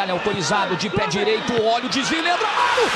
trabalho autorizado de pé direito, olha o desvio, Leandro Amaro!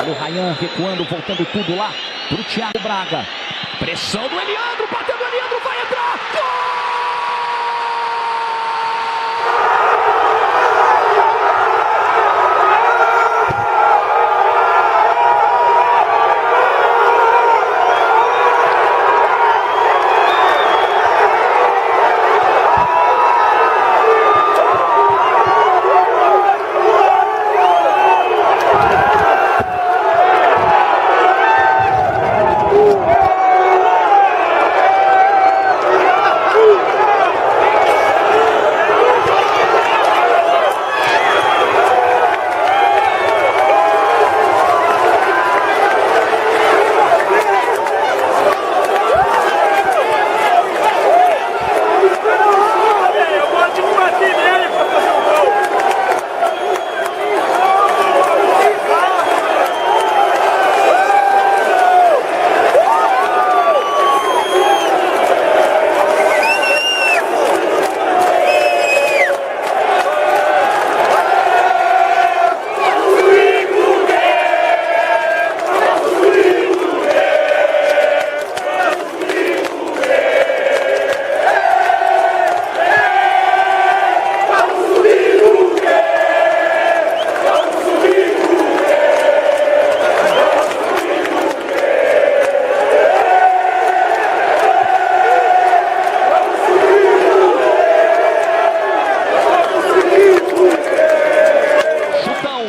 O Ryan recuando, voltando tudo lá pro Thiago Braga. Pressão do Eliandro, bateu do Eliandro, vai entrar! Gol!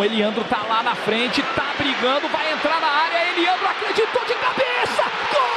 Eliandro tá lá na frente, tá brigando, vai entrar na área, Eliandro acreditou de cabeça! Gol!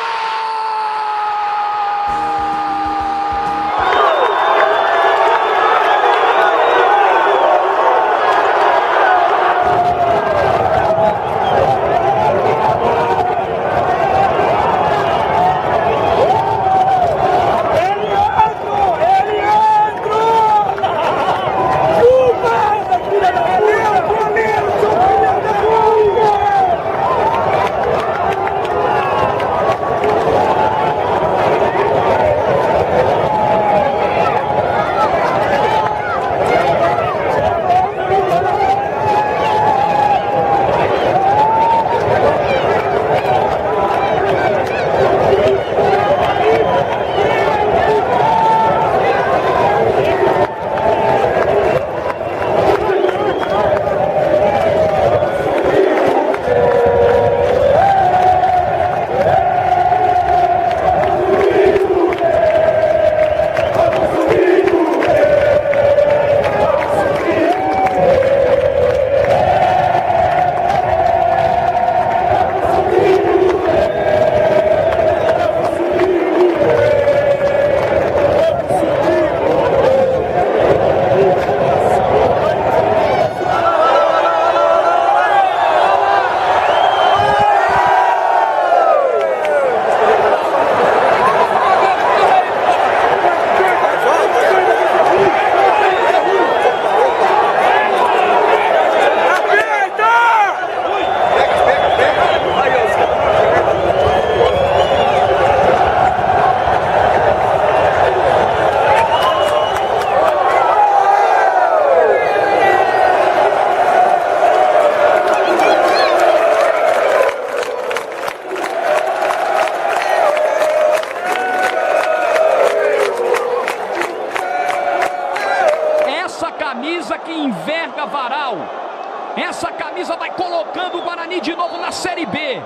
Essa camisa vai colocando o Guarani de novo na Série B.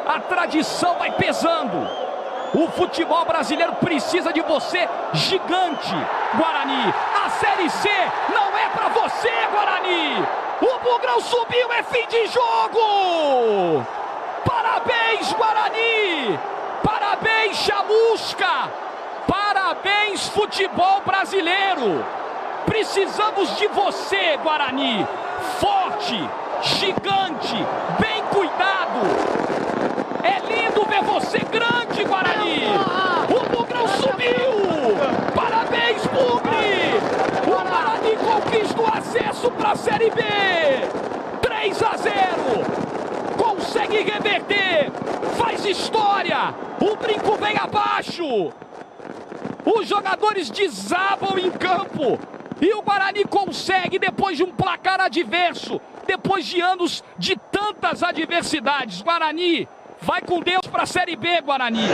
A tradição vai pesando. O futebol brasileiro precisa de você, gigante, Guarani. A Série C não é pra você, Guarani. O Bugrão subiu, é fim de jogo. Parabéns, Guarani. Parabéns, Chamusca. Parabéns, futebol brasileiro. Precisamos de você, Guarani. Forte, gigante, bem cuidado. É lindo ver você grande, Guarani. O Bugrão subiu. Parabéns, Bugre. O Guarani conquista o acesso para a Série B. 3-0. Consegue reverter. Faz história. O brinco vem abaixo. Os jogadores desabam em campo. E o Guarani consegue, depois de um placar adverso, depois de anos de tantas adversidades. Guarani vai com Deus para a Série B, Guarani.